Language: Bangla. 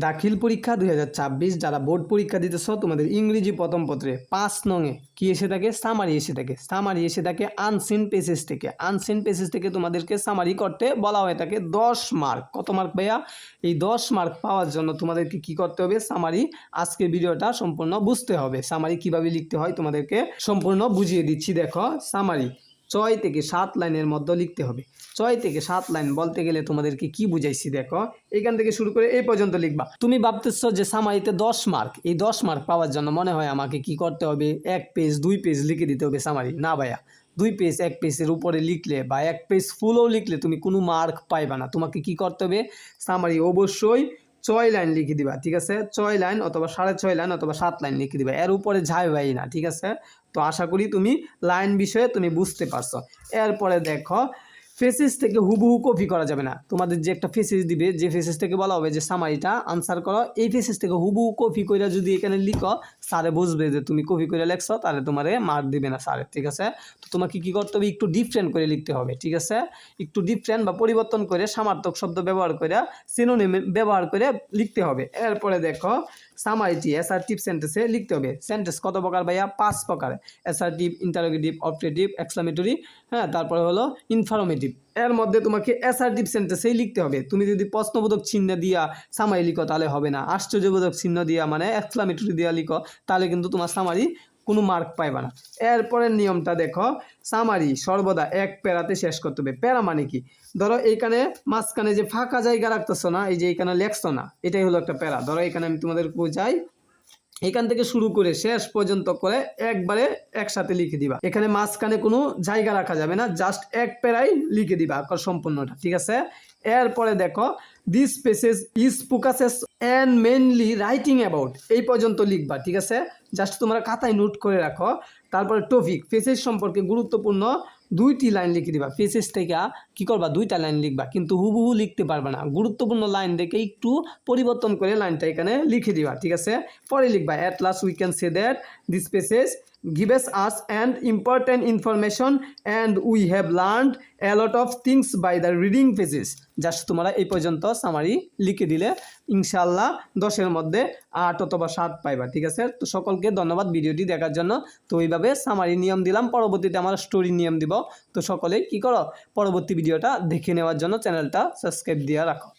দাখিল পরীক্ষা 2024 যারা বোর্ড পরীক্ষা দিতেছ তোমাদের ইংরেজি প্রথম পত্রে 5 নংয়ে কি এসে থাকে সামারি এসে থাকে আনসিন পেজেস থেকে তোমাদেরকে সামারি করতে বলা হয়ে থাকে 10 মার্ক। কত মার্ক ভাইয়া? এই 10 মার্ক পাওয়ার জন্য তোমাদেরকে কি করতে হবে? সামারি। আজকের ভিডিওটা সম্পূর্ণ বুঝতে হবে। সামারি কিভাবে লিখতে হয় তোমাদেরকে সম্পূর্ণ বুঝিয়ে দিচ্ছি। দেখো, সামারি 6 থেকে 7 লাইনের মধ্যে লিখতে হবে। 6 থেকে 7 লাইন বলতে গেলে তোমাদেরকে কি বুঝাইছি দেখো, এখান থেকে শুরু করে এই পর্যন্ত লিখবা। তুমি ভাবতেছো যে সামারিতে 10 মার্ক, এই 10 মার্ক পাওয়ার জন্য মনে হয় আমাকে কি করতে হবে? 1 পেজ 2 পেজ লিখে দিতে হবে সামারি। না ভাইয়া, 2 পেজ 1 পেজের উপরে লিখলে বা 1 পেজ ফুলও লিখলে তুমি কোনো মার্ক পাইবা না। তোমাকে কি করতে হবে? সামারি অবশ্যই 6 লাইন লিখে দিবা, ঠিক আছে? 6 লাইন অথবা 6.5 লাইন অথবা 7 লাইন লিখে দিবা, এর উপরে যাইবাই না, ঠিক আছে? তো আশা করি তুমি লাইন বিষয়ে তুমি বুঝতে পারছো। এরপরে দেখো, ফেসেস থেকে হুবহু কপি করা যাবে না। তোমাদের যে একটা ফেসেস দিবে, যে ফেসেস থেকে বলা হবে যে সামারিটা আনসার করো, এই ফেসেস থেকে হুবহু কপি করে যদি এখানে লিখো, স্যারে বুঝবে যে তুমি কপি করে লেখছো, তাহলে তোমারে মার্ক দিবে না স্যারে, ঠিক আছে? তো তোমাকে কি করতে হবে? একটু ডিফারেন্ট করে লিখতে হবে, ঠিক আছে? একটু ডিফারেন্ট বা পরিবর্তন করে সমার্থক শব্দ ব্যবহার করে, সিনোনিম ব্যবহার করে লিখতে হবে। এরপরে দেখো, সামারিটি অ্যাসার্টিভ সেন্টেন্সে লিখতে হবে। সেন্টেন্স কত প্রকার ভাইয়া? 5 প্রকার। অ্যাসার্টিভ, ইন্টারোগেটিভ, অবজেক্টিভ, এক্সক্লামেটরি, হ্যাঁ, তারপরে হলো ইনফরমেটিভ। এর মধ্যে তোমাকে অ্যাসার্টিভ সেন্টেন্সেই লিখতে হবে। তুমি যদি প্রশ্নবোধক চিহ্ন দিয়া সামারি লিখো তাহলে হবে না। আশ্চর্যবোধক চিহ্ন দিয়া মানে এক্সক্লামেটরি দিয়া লিখো, তাহলে কিন্তু তোমার সামারি কোনো মার্ক পাইবা না। এরপরের নিয়মটা দেখো, সামারি সর্বদা 1 প্যারাতে শেষ করতে হবে। প্যারা মানে কি? ধরো এইখানে মাঝখানে যে ফাঁকা জায়গা রাখতেছো না, এই যে এইখানে লেখছো না, এটাই হলো একটা প্যারা। ধরো এখানে আমি তোমাদের বোঝাই, এখান থেকে শুরু করে শেষ পর্যন্ত করে একবারে একসাথে লিখে দিবা। এখানে মাঝখানে কোনো জায়গা রাখা যাবে না, জাস্ট 1 প্যারাই লিখে দিবা সম্পূর্ণটা, ঠিক আছে? এরপরে দেখো, this passage is focuses and mainly writing about, এই পর্যন্ত লিখবা, ঠিক আছে? জাস্ট তোমরা খাতায় নোট করে রাখো। তারপরে টপিক, পেসেজ সম্পর্কে গুরুত্বপূর্ণ 2টি লাইন লিখে দিবা। পেসেজ থেকে কি করবা? 2টা লাইন লিখবা, কিন্তু হুবহু লিখতে পারবা না। গুরুত্বপূর্ণ লাইন দেখে একটু পরিবর্তন করে লাইনটা এখানে লিখে দিবা, ঠিক আছে? পরে লিখবা, at last we can say that this passage gives us an important information and we have learned a lot of things by the reading pages. Just তোমরা এই পর্যন্ত সামারি লিখে দিলে ইনশাআল্লাহ 10-এর মধ্যে 8 অথবা 7 পাইবা, ঠিক আছে? তো সকলকে ধন্যবাদ ভিডিওটি দেখার জন্য। তো এইভাবে সামারি নিয়ম দিলাম, পরবর্তীতে আমার স্টোরি নিয়ম দিব। তো সকলেই কি করো? পরবর্তী ভিডিওটা দেখে নেওয়ার জন্য চ্যানেলটা সাবস্ক্রাইব দিয়ে রাখো।